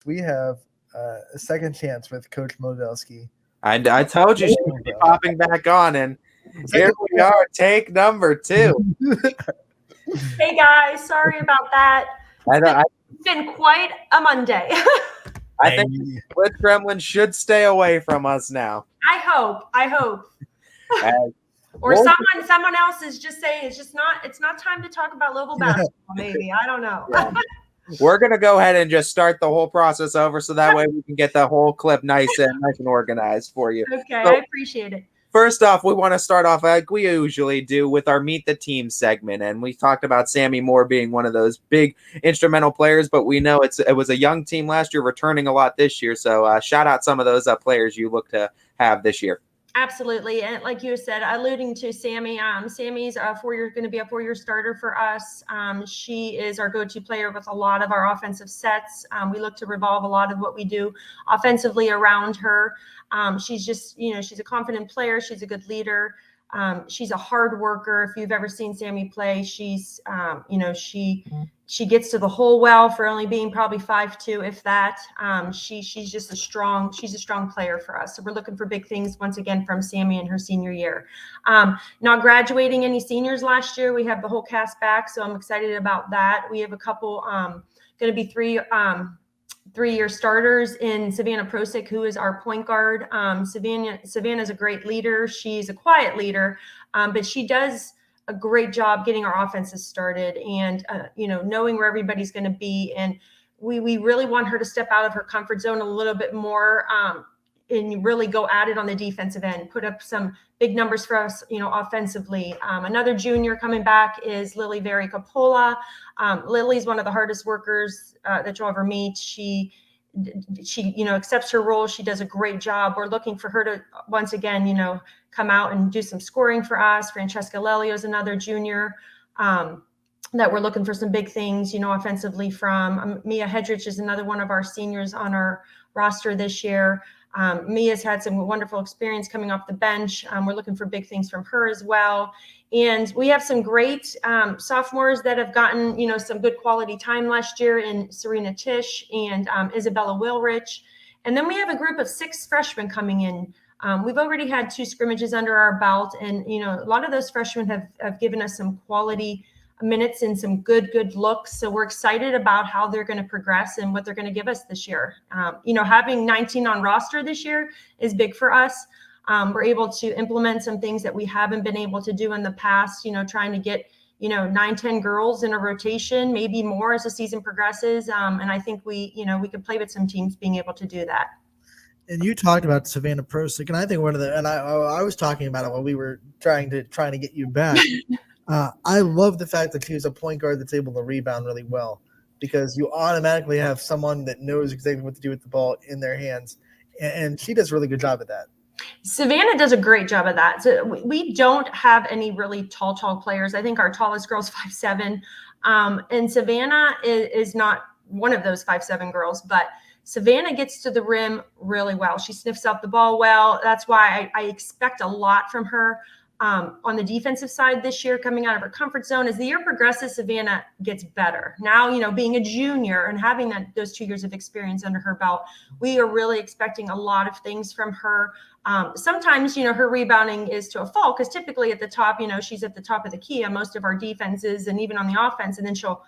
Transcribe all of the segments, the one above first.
We have a second chance with Coach Modelski. I told you she would be popping back on, and here we are, take number 2. Hey guys, sorry about that. It's been quite a Monday. I think Blitz Gremlin should stay away from us now. I hope. Or someone else is just saying it's not time to talk about Louisville basketball, maybe. I don't know. Yeah. We're going to go ahead and just start the whole process over so that way we can get the whole clip nice and organized for you. Okay, so, I appreciate it. First off, we want to start off like we usually do with our Meet the Team segment. And we talked about Sammy Moore being one of those big instrumental players, but we know it was a young team last year, returning a lot this year. So shout out some of those players you look to have this year. Absolutely. And like you said, alluding to Sammy, Sammy's going to be a 4-year starter for us. She is our go-to player with a lot of our offensive sets. We look to revolve a lot of what we do offensively around her. She's just, she's a confident player. She's a good leader. She's a hard worker. If you've ever seen Sammy play, she's, she gets to the hole well for only being probably 5'2", if that. She's just a strong player for us. So we're looking for big things once again from Sammy in her senior year. Not graduating any seniors last year. We have the whole cast back, so I'm excited about that. We have a couple going to be 3-year starters in Savannah Persic, who is our point guard. Savannah's a great leader. She's a quiet leader, but she does a great job getting our offenses started and, knowing where everybody's going to be. And we really want her to step out of her comfort zone a little bit more and really go at it on the defensive end, put up some big numbers for us, offensively. Another junior coming back is Lily Very Capola. Lily's one of the hardest workers that you'll ever meet. She accepts her role. She does a great job. We're looking for her to once again, come out and do some scoring for us. Francesca Lelio is another junior that we're looking for some big things, offensively from. Mia Hedrich is another one of our seniors on our roster this year. Mia's had some wonderful experience coming off the bench. We're looking for big things from her as well. And we have some great sophomores that have gotten, some good quality time last year in Serena Tisch and Isabella Wilrich. And then we have a group of 6 freshmen coming in. We've already had 2 scrimmages under our belt. And, a lot of those freshmen have given us some quality minutes and some good looks. So we're excited about how they're going to progress and what they're going to give us this year. Having 19 on roster this year is big for us. We're able to implement some things that we haven't been able to do in the past, trying to get, 9-10 girls in a rotation, maybe more as the season progresses. And I think we could play with some teams being able to do that. And you talked about Savannah Persic, and I think I was talking about it while we were trying to get you back. I love the fact that she is a point guard that's able to rebound really well, because you automatically have someone that knows exactly what to do with the ball in their hands, and she does a really good job at that. Savannah does a great job of that. So we don't have any really tall players. I think our tallest girl is 5'7", and Savannah is not one of those 5'7" girls, but Savannah gets to the rim really well. She sniffs out the ball well. That's why I expect a lot from her. On the defensive side this year, coming out of her comfort zone. As the year progresses, Savannah gets better. Now, being a junior and having those 2 years of experience under her belt, we are really expecting a lot of things from her. Sometimes, her rebounding is to a fault, because typically at the top, she's at the top of the key on most of our defenses and even on the offense. And then she'll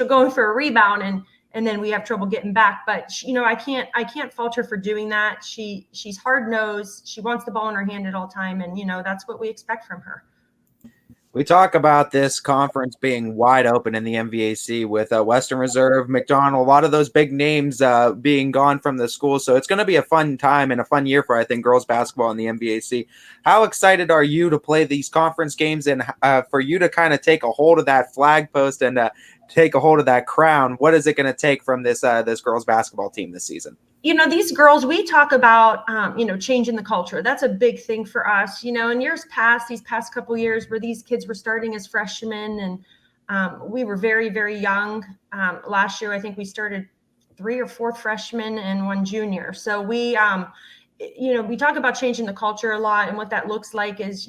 go in for a rebound and then we have trouble getting back. But I can't fault her for doing that. She's hard nosed. She wants the ball in her hand at all time, and that's what we expect from her. We talk about this conference being wide open in the MVAC with Western Reserve, McDonald, a lot of those big names being gone from the school. So it's going to be a fun time and a fun year for, I think, girls basketball in the MVAC. How excited are you to play these conference games and for you to kind of take a hold of that flag post and take a hold of that crown? What is it going to take from this girls basketball team this season? These girls, we talk about, changing the culture. That's a big thing for us. In years past, these past couple years where these kids were starting as freshmen and we were very, very young. Last year, I think we started 3 or 4 freshmen and 1 junior. So we talk about changing the culture a lot. And what that looks like is,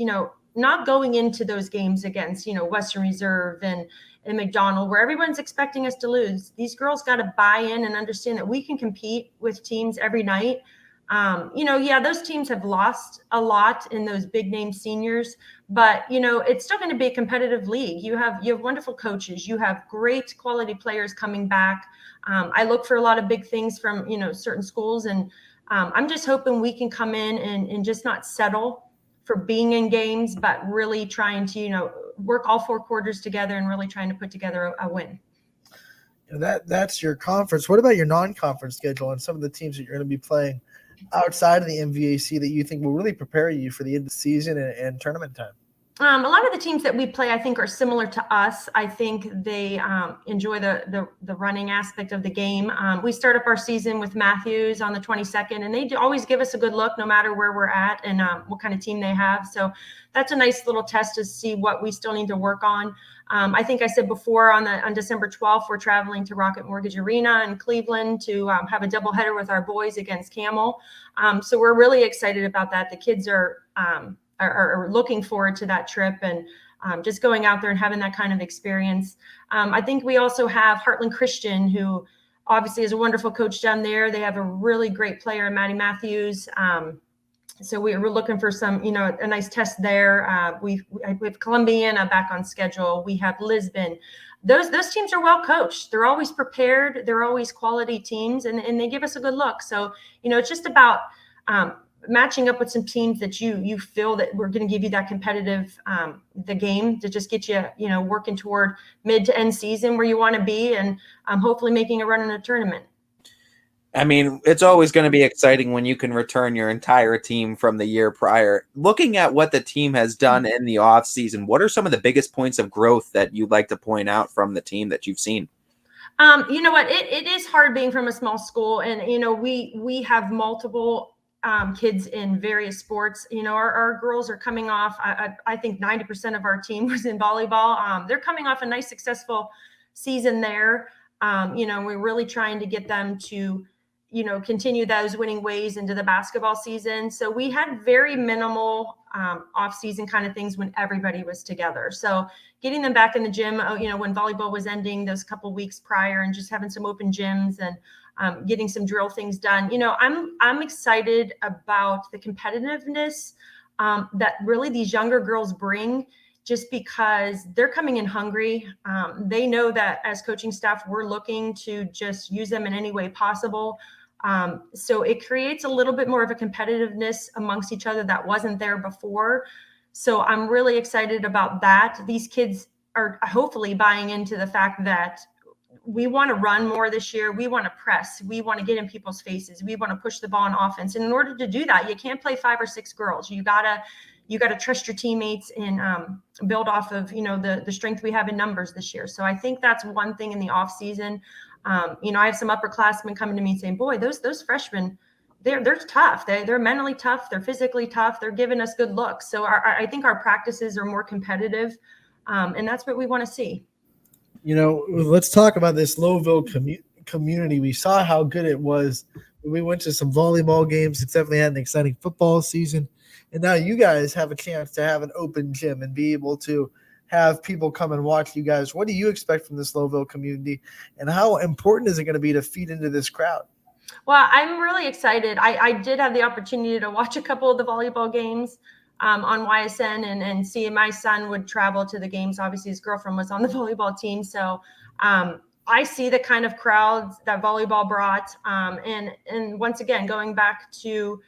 not going into those games against, Western Reserve and McDonald, where everyone's expecting us to lose. These girls got to buy in and understand that we can compete with teams every night. Those teams have lost a lot in those big name seniors, but it's still going to be a competitive league. You have wonderful coaches. You have great quality players coming back. I look for a lot of big things from, certain schools, and I'm just hoping we can come in and just not settle for being in games, but really trying to, work all 4 quarters together and really trying to put together a win. That's your conference. What about your non-conference schedule and some of the teams that you're going to be playing outside of the MVAC that you think will really prepare you for the end of the season and tournament time? A lot of the teams that we play, I think, are similar to us. I think they enjoy the running aspect of the game. We start up our season with Matthews on the 22nd, and they always give us a good look no matter where we're at and what kind of team they have. So that's a nice little test to see what we still need to work on. I think I said before on December 12th, we're traveling to Rocket Mortgage Arena in Cleveland to have a doubleheader with our boys against Camel. So we're really excited about that. The kids are looking forward to that trip and just going out there and having that kind of experience. I think we also have Heartland Christian, who obviously is a wonderful coach down there. They have a really great player, Maddie Matthews. So we're looking for some, a nice test there. We have Columbiana back on schedule. We have Lisbon. Those teams are well coached. They're always prepared. They're always quality teams, and they give us a good look. So, it's just about matching up with some teams that you feel that we're going to give you that competitive, the game to just get you, working toward mid to end season where you want to be, and hopefully making a run in a tournament. I mean, it's always going to be exciting when you can return your entire team from the year prior. Looking at what the team has done in the off season, what are some of the biggest points of growth that you'd like to point out from the team that you've seen? You know what? It is hard being from a small school, and we have multiple kids in various sports. Our girls are coming off. I think 90% of our team was in volleyball. They're coming off a nice, successful season there. We're really trying to get them to, continue those winning ways into the basketball season. So we had very minimal off-season kind of things when everybody was together. So getting them back in the gym, when volleyball was ending those couple weeks prior, and just having some open gyms and getting some drill things done. I'm excited about the competitiveness that really these younger girls bring, just because they're coming in hungry. They know that as coaching staff, we're looking to just use them in any way possible. So it creates a little bit more of a competitiveness amongst each other that wasn't there before. So I'm really excited about that. These kids are hopefully buying into the fact that we want to run more this year. We want to press. We want to get in people's faces. We want to push the ball on offense. And in order to do that, you can't play 5 or 6 girls. You gotta trust your teammates and build off of, the strength we have in numbers this year. So I think that's one thing in the off season. I have some upperclassmen coming to me saying, boy, those freshmen, they're tough. They're mentally tough. They're physically tough. They're giving us good looks. So I think our practices are more competitive. And that's what we want to see. Let's talk about this Lowellville community. We saw how good it was. We went to some volleyball games. It's definitely had an exciting football season. And now you guys have a chance to have an open gym and be able to have people come and watch you guys. What do you expect from this Lowellville community, and how important is it going to be to feed into this crowd? Well, I'm really excited. I did have the opportunity to watch a couple of the volleyball games on YSN and see my son would travel to the games. Obviously, his girlfriend was on the volleyball team. So I see the kind of crowds that volleyball brought. And once again, going back to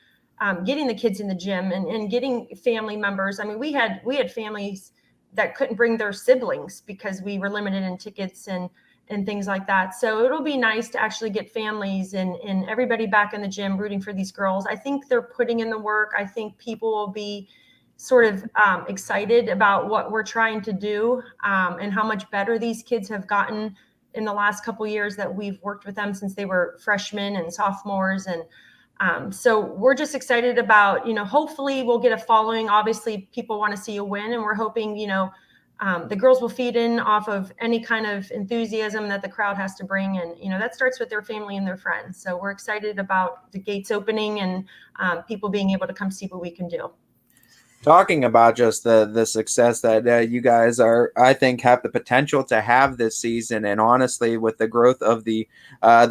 getting the kids in the gym and getting family members. I mean, we had families that couldn't bring their siblings because we were limited in tickets and things like that. So it'll be nice to actually get families and everybody back in the gym rooting for these girls. I think they're putting in the work. I think people will be sort of excited about what we're trying to do and how much better these kids have gotten in the last couple of years that we've worked with them since they were freshmen and sophomores. And so we're just excited about, hopefully we'll get a following. Obviously, people want to see a win, and we're hoping, the girls will feed in off of any kind of enthusiasm that the crowd has to bring. And, that starts with their family and their friends. So we're excited about the gates opening and people being able to come see what we can do. Talking about just the success that you guys are, I think, have the potential to have this season, and honestly, with the growth of the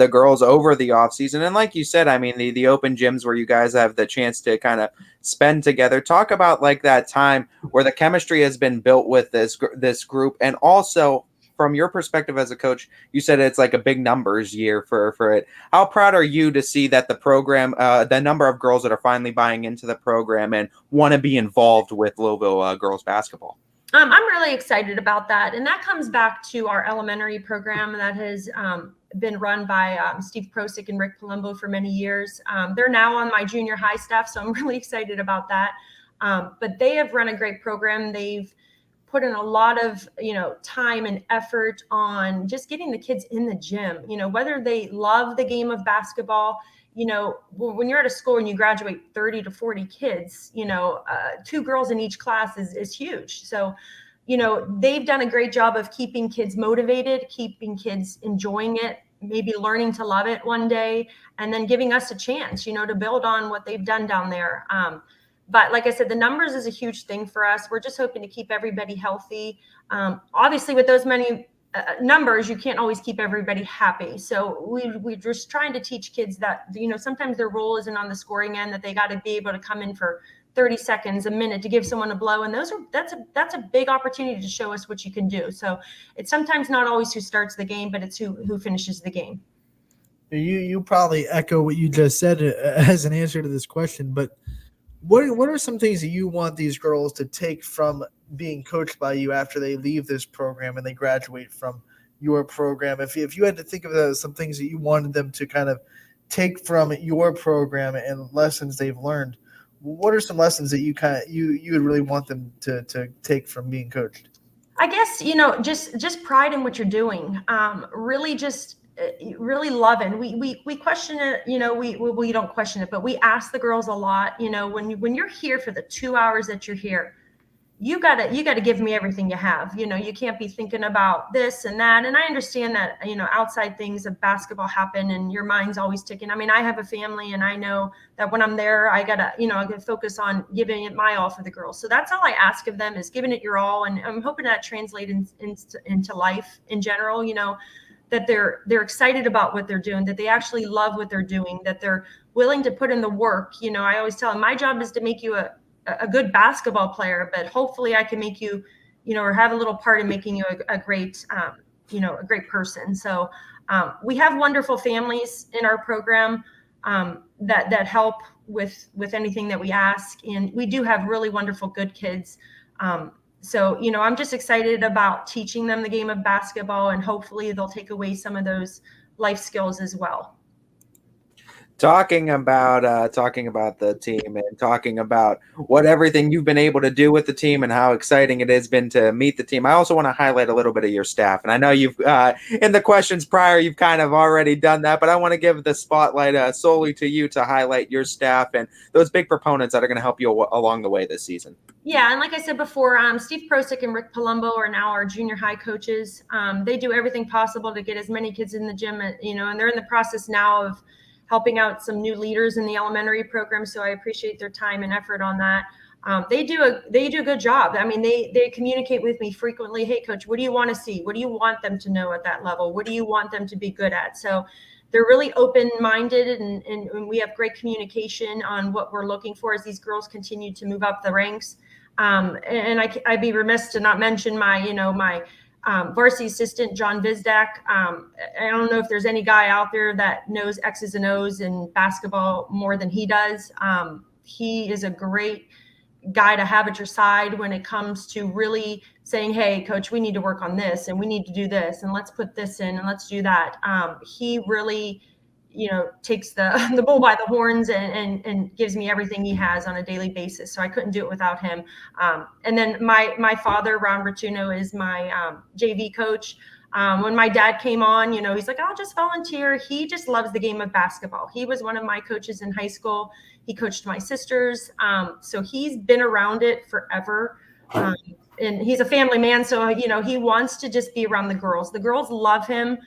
girls over the off season, and like you said, I mean the open gyms where you guys have the chance to kind of spend together. Talk about like that time where the chemistry has been built with this group, and also from your perspective as a coach, you said it's like a big numbers year for it. How proud are you to see that the program, the number of girls that are finally buying into the program and want to be involved with Louisville girls basketball? I'm really excited about that. And that comes back to our elementary program that has been run by Steve Prosick and Rick Palumbo for many years. They're now on my junior high staff, so I'm really excited about that. But they have run a great program. They've put in a lot of, time and effort on just getting the kids in the gym, whether they love the game of basketball. When you're at a school and you graduate 30 to 40 kids, 2 girls in each class is huge. So, they've done a great job of keeping kids motivated, keeping kids enjoying it, maybe learning to love it one day, and then giving us a chance, to build on what they've done down there. But like I said, the numbers is a huge thing for us. We're just hoping to keep everybody healthy. Obviously, with those many numbers, you can't always keep everybody happy. So we're just trying to teach kids that, sometimes their role isn't on the scoring end, that they got to be able to come in for 30 seconds, a minute to give someone a blow. And that's a big opportunity to show us what you can do. So it's sometimes not always who starts the game, but it's who finishes the game. You probably echo what you just said as an answer to this question, but what are some things that you want these girls to take from being coached by you after they leave this program and they graduate from your program? If you had to think of some things that you wanted them to kind of take from your program and lessons they've learned, what are some lessons that you would really want them to take from being coached? I guess, just pride in what you're doing. Really loving. We question it, we don't question it, but we ask the girls a lot, when you're here for the 2 hours that you're here, you gotta give me everything you have. You can't be thinking about this and that. And I understand that, outside things of basketball happen and your mind's always ticking. I mean, I have a family and I know that when I'm there, I gotta focus on giving it my all for the girls. So that's all I ask of them, is giving it your all. And I'm hoping that translates into life in general, that they're excited about what they're doing, that they actually love what they're doing, that they're willing to put in the work. I always tell them my job is to make you a good basketball player, but hopefully I can make you, or have a little part in making you a great, a great person. So we have wonderful families in our program that help with anything that we ask. And we do have really wonderful, good kids. So, I'm just excited about teaching them the game of basketball, and hopefully they'll take away some of those life skills as well. Talking about the team and talking about what everything you've been able to do with the team and how exciting it has been to meet the team, I also want to highlight a little bit of your staff. And I know you've in the questions prior, you've kind of already done that, but I want to give the spotlight solely to you to highlight your staff and those big proponents that are going to help you along the way this season. Yeah, and like I said before, Steve Prosick and Rick Palumbo are now our junior high coaches. They do everything possible to get as many kids in the gym, and they're in the process now of helping out some new leaders in the elementary program. So I appreciate their time and effort on that. They do a good job. I mean, they communicate with me frequently. Hey, coach, what do you want to see? What do you want them to know at that level? What do you want them to be good at? So they're really open-minded, and we have great communication on what we're looking for as these girls continue to move up the ranks. And I'd be remiss to not mention my varsity assistant, John Vizdak. I don't know if there's any guy out there that knows X's and O's in basketball more than he does. He is a great guy to have at your side when it comes to really saying, hey, coach, we need to work on this, and we need to do this, and let's put this in, and let's do that. He really, takes the bull by the horns and gives me everything he has on a daily basis. So I couldn't do it without him. And then my father, Ron Bertuno, is my JV coach. When my dad came on, he's like, I'll just volunteer. He just loves the game of basketball. He was one of my coaches in high school. He coached my sisters. So he's been around it forever. And he's a family man. So, he wants to just be around the girls. The girls love him.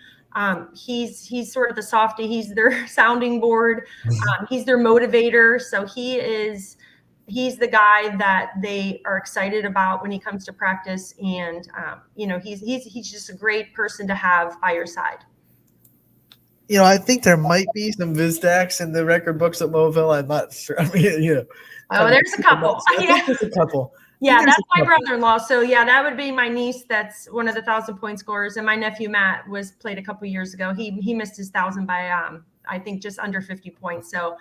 He's sort of the softie. He's their sounding board. He's their motivator. So he's the guy that they are excited about when he comes to practice. And, he's just a great person to have by your side. I think there might be some Vizdax in the record books at Lowellville. I'm not sure. I mean, Oh, there's a couple. I think there's a couple. Yeah, that's my brother-in-law. So yeah, that would be my niece. That's one of the 1,000-point scorers, and my nephew Matt played a couple years ago. He missed his 1,000 by I think just under 50 points. So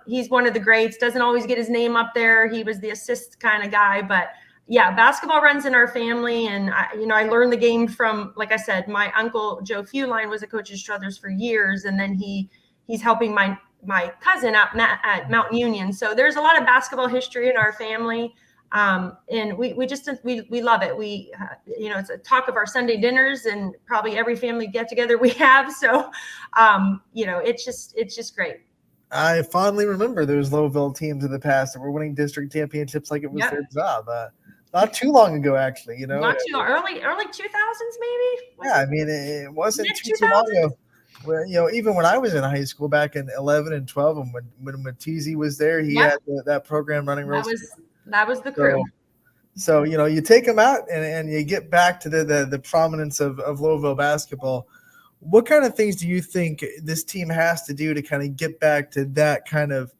he's one of the greats. Doesn't always get his name up there. He was the assist kind of guy, but yeah, basketball runs in our family, and I learned the game from, like I said, my uncle Joe Feuline was a coach at Struthers for years, and then he's helping my cousin at Mountain Union. So there's a lot of basketball history in our family. And we love it. It's a talk of our Sunday dinners and probably every family get together we have. So, it's just great. I fondly remember those Lowellville teams in the past that were winning district championships like it was their job. Not too long ago, actually, Not too early 2000s, maybe. I mean, it wasn't too long ago. Well, even when I was in high school back in 11 and 12, and when Matizzi was there, he had that program running. That was the crew. So you take them out and you get back to the prominence of Lowellville basketball. What kind of things do you think this team has to do to kind of get back to that kind of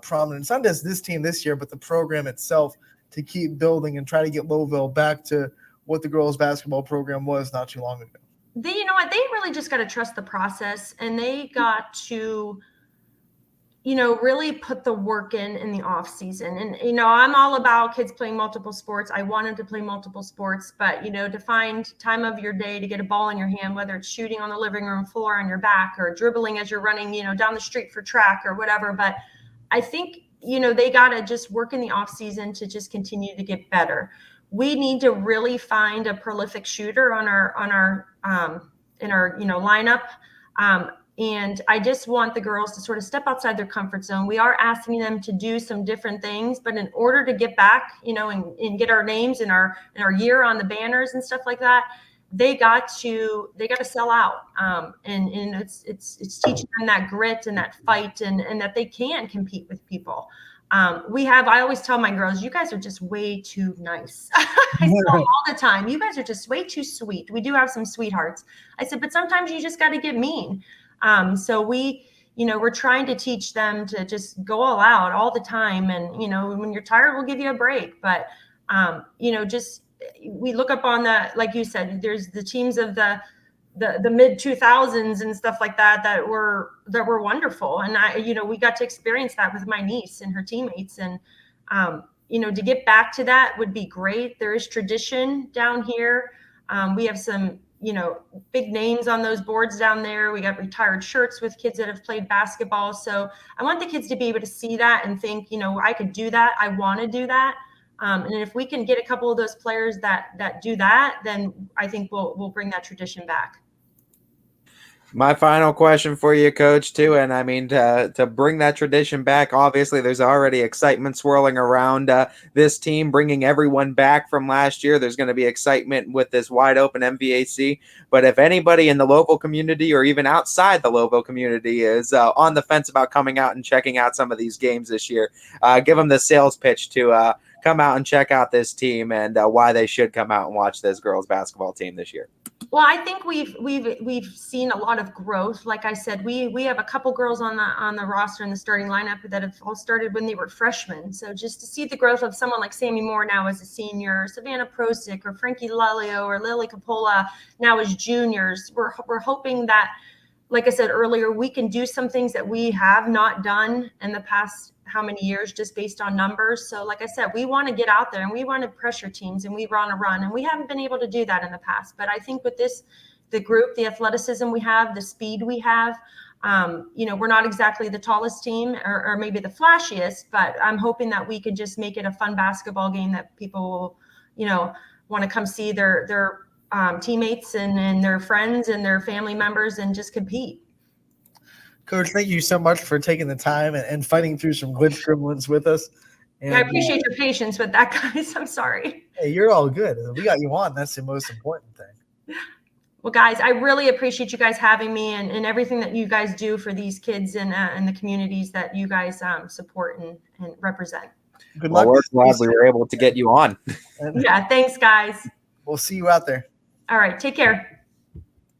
prominence? Not just this team this year, but the program itself, to keep building and try to get Lowellville back to what the girls basketball program was not too long ago. They really just got to trust the process, and they got to, really put the work in the off season. And, I'm all about kids playing multiple sports. I want them to play multiple sports, but, to find time of your day to get a ball in your hand, whether it's shooting on the living room floor on your back or dribbling as you're running, down the street for track or whatever. But I think, they got to just work in the off season to just continue to get better. We need to really find a prolific shooter in our lineup. And I just want the girls to sort of step outside their comfort zone. We are asking them to do some different things, but in order to get back, and get our names in our year on the banners and stuff like that, they got to sell out. And it's teaching them that grit and that fight and that they can compete with people. I always tell my girls, you guys are just way too nice. I tell them all the time, you guys are just way too sweet. We do have some sweethearts. I said, but sometimes you just got to get mean. So we're trying to teach them to just go all out all the time. And, when you're tired, we'll give you a break. But, we look up on like you said, there's the teams of the mid 2000s and stuff like that were wonderful. And we got to experience that with my niece and her teammates. And, to get back to that would be great. There is tradition down here. We have some, big names on those boards down there. We got retired shirts with kids that have played basketball. So I want the kids to be able to see that and think, I could do that. I want to do that. And if we can get a couple of those players that do that, then I think we'll bring that tradition back. My final question for you, Coach, too, and I mean to bring that tradition back, obviously there's already excitement swirling around this team, bringing everyone back from last year. There's going to be excitement with this wide open MVAC, but if anybody in the Lowellville community or even outside the Lowellville community is on the fence about coming out and checking out some of these games this year, give them the sales pitch to come out and check out this team and why they should come out and watch this girls basketball team this year. Well, I think we've seen a lot of growth. Like I said, we have a couple girls on the roster in the starting lineup that have all started when they were freshmen. So just to see the growth of someone like Sammy Moore now as a senior, Savannah Persic or Frankie Lelio or Lily Capola now as juniors, we're hoping that, like I said earlier, we can do some things that we have not done in the past how many years just based on numbers. So like I said, we want to get out there and we want to pressure teams and we want to run, and we haven't been able to do that in the past. But I think with the group, the athleticism we have, the speed we have, we're not exactly the tallest team or maybe the flashiest, but I'm hoping that we could just make it a fun basketball game that people will, want to come see their teammates and their friends and their family members and just compete. Coach, thank you so much for taking the time and fighting through some glitch scribblings with us. And I appreciate your patience with that, guys. I'm sorry. Hey, you're all good. We got you on. That's the most important thing. Well, guys, I really appreciate you guys having me and everything that you guys do for these kids and the communities that you guys support and represent. Good Well, luck. we're glad we were able to get you on. Yeah, thanks, guys. We'll see you out there. All right, take care.